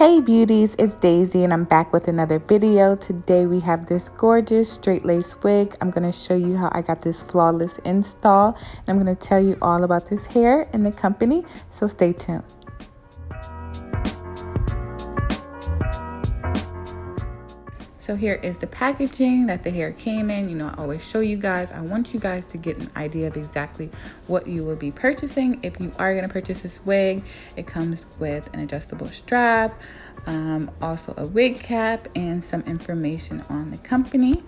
Hey beauties, it's Daisy and I'm back with another video. Today we have this gorgeous straight lace wig. I'm going to show you how I got this flawless install, and I'm going to tell you all about this hair and the company, so stay tuned. So here is the packaging that the hair came in. You know, I always show you guys. I want you guys to get an idea of exactly what you will be purchasing. If you are going to purchase this wig, it comes with an adjustable strap, also a wig cap, and some information on the company.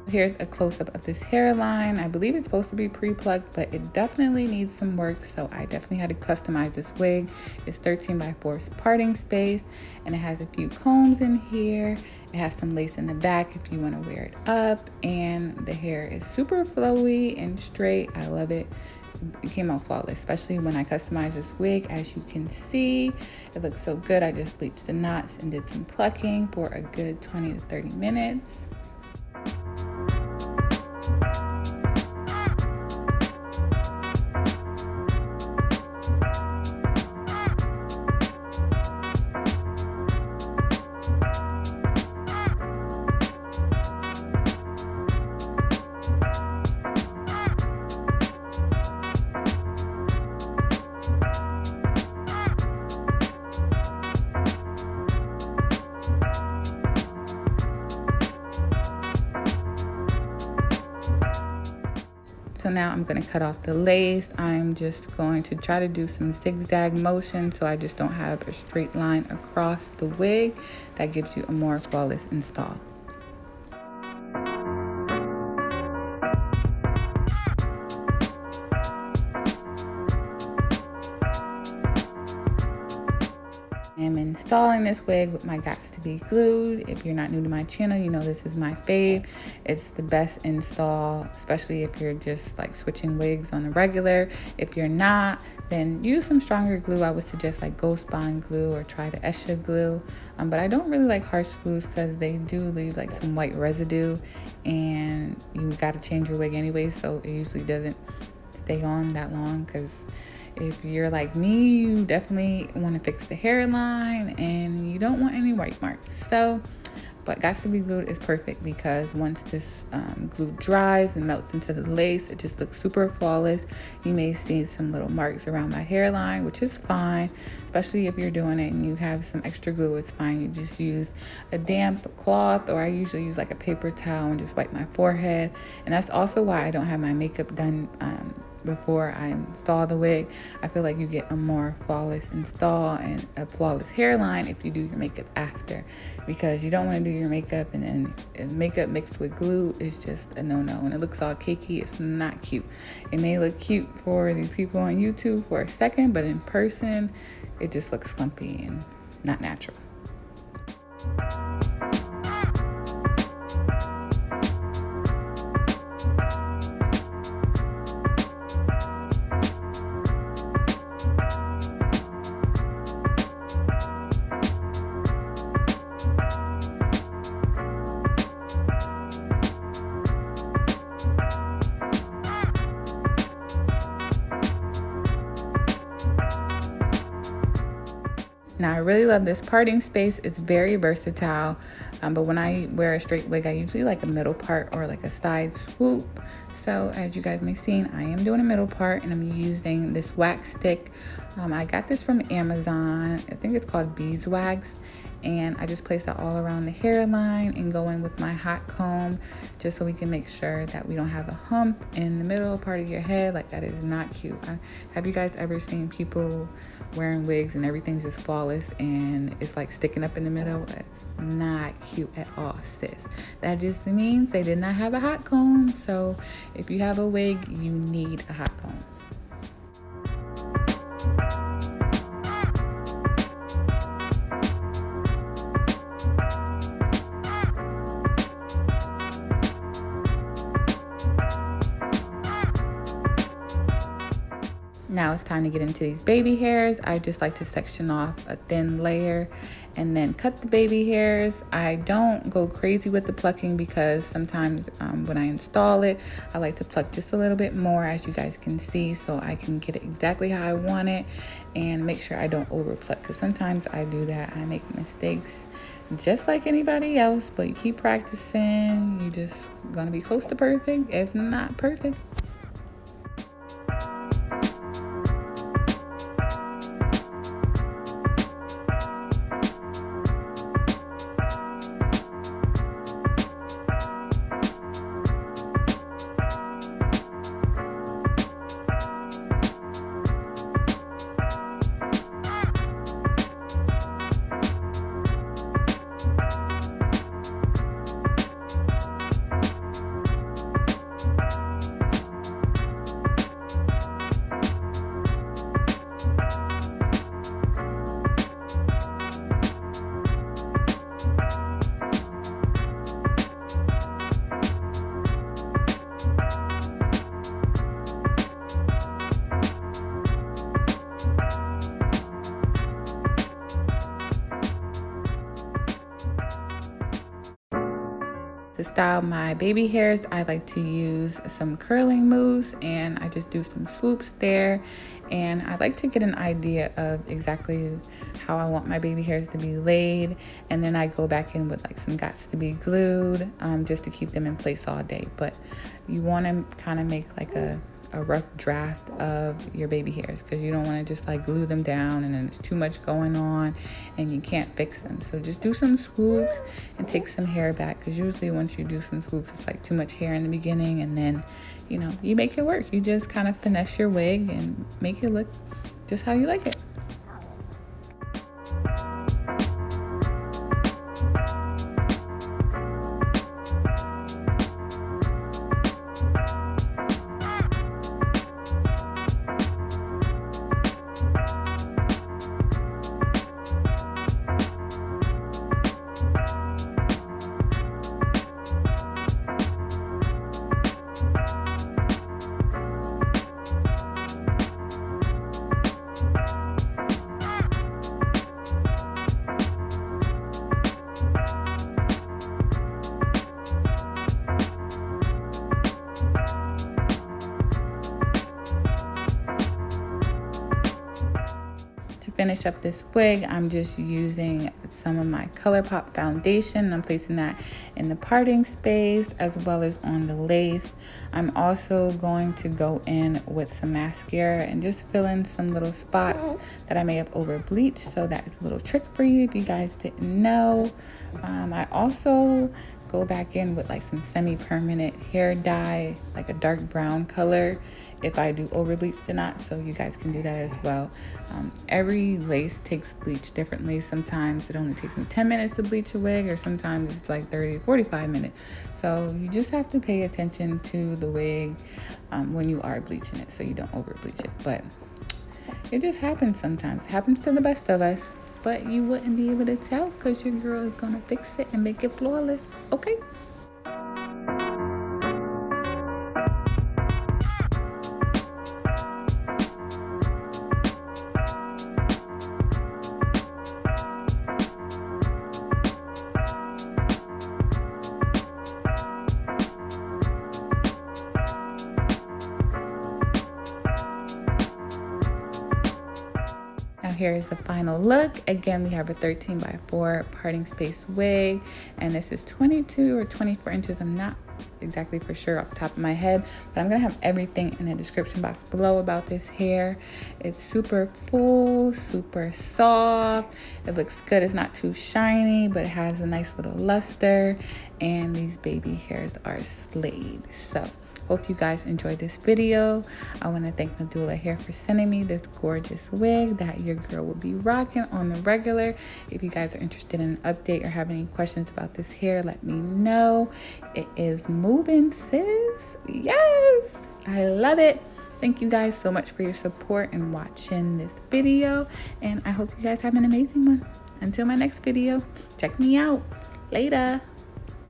Here's a close-up of this hairline. I believe it's supposed to be pre-plucked, but it definitely needs some work, so I definitely had to customize this wig. It's 13x4 parting space, and it has a few combs in here. It has some lace in the back if you want to wear it up, and the hair is super flowy and straight. I love it. It came out flawless, especially when I customized this wig. As you can see, it looks so good. I just bleached the knots and did some plucking for a good 20 to 30 minutes. So now I'm going to cut off the lace. I'm just going to try to do some zigzag motion so I just don't have a straight line across the wig. That gives you a more flawless install. I'm installing this wig with my Gots to Be Glued. If you're not new to my channel, you know this is my fave. It's the best install, especially if you're just like switching wigs on the regular. If you're not, then use some stronger glue. I would suggest like Ghost Bond glue or try the Esha glue. But I don't really like harsh glues because they do leave like some white residue, and you gotta change your wig anyway, so it usually doesn't stay on that long. Because if you're like me, you definitely want to fix the hairline and you don't want any white marks. So, but Gots to Be Glued is perfect because once this glue dries and melts into the lace, it just looks super flawless. You may see some little marks around my hairline, which is fine, especially if you're doing it and you have some extra glue. It's fine. You just use a damp cloth, or I usually use like a paper towel and just wipe my forehead. And that's also why I don't have my makeup done before I install the wig. I feel like you get a more flawless install and a flawless hairline if you do your makeup after, because you don't want to do your makeup and then makeup mixed with glue is just a no-no, and it looks all cakey. It's not cute. It may look cute for these people on YouTube for a second, but in person it just looks clumpy and not natural. Now I really love this parting space. It's very versatile, but when I wear a straight wig, I usually like a middle part or like a side swoop. So as you guys may have seen, I am doing a middle part, and I'm using this wax stick. I got this from Amazon. I think it's called beeswax. And I just place that all around the hairline and go in with my hot comb just so we can make sure that we don't have a hump in the middle part of your head. Like, that is not cute. Have you guys ever seen people wearing wigs and everything's just flawless and it's like sticking up in the middle? It's not cute at all, sis. That just means they did not have a hot comb. So if you have a wig, you need a hot comb. Now it's time to get into these baby hairs. I just like to section off a thin layer and then cut the baby hairs. I don't go crazy with the plucking because sometimes when I install it, I like to pluck just a little bit more, as you guys can see, so I can get it exactly how I want it and make sure I don't over pluck, because sometimes I do that. I make mistakes just like anybody else, but you keep practicing, you just gonna be close to perfect, if not perfect. To style my baby hairs, I like to use some curling mousse, and I just do some swoops there. And I like to get an idea of exactly how I want my baby hairs to be laid, and then I go back in with like some Gots to be glued, just to keep them in place all day. But you want to kind of make like a rough draft of your baby hairs, because you don't want to just like glue them down and then there's too much going on and you can't fix them. So just do some swoops and take some hair back, because usually once you do some swoops, it's like too much hair in the beginning, and then you make it work. You just kind of finesse your wig and make it look just how you like it. Finish up this wig, I'm just using some of my ColourPop foundation. I'm placing that in the parting space as well as on the lace. I'm also going to go in with some mascara and just fill in some little spots that I may have over bleached. So that is a little trick for you if you guys didn't know. I also go back in with like some semi-permanent hair dye, like a dark brown color, if I do over bleach or not, so you guys can do that as well. Every lace takes bleach differently. Sometimes it only takes me 10 minutes to bleach a wig, or sometimes it's like 30-45 minutes. So you just have to pay attention to the wig when you are bleaching it, so you don't over bleach it. But it just happens sometimes. It happens to the best of us, but you wouldn't be able to tell because your girl is gonna fix it and make it flawless, okay? Here is the final look. Again, we have a 13x4 parting space wig, and this is 22 or 24 inches. I'm not exactly for sure off the top of my head, but I'm gonna have everything in the description box below about this hair. It's super full, super soft. It looks good. It's not too shiny, but it has a nice little luster, and these baby hairs are slayed. So hope you guys enjoyed this video. I want to thank Nadula Hair for sending me this gorgeous wig that your girl will be rocking on the regular. If you guys are interested in an update or have any questions about this hair, let me know. It is moving, sis. Yes, I love it. Thank you guys so much for your support and watching this video, and I hope you guys have an amazing one. Until my next video, check me out. Later.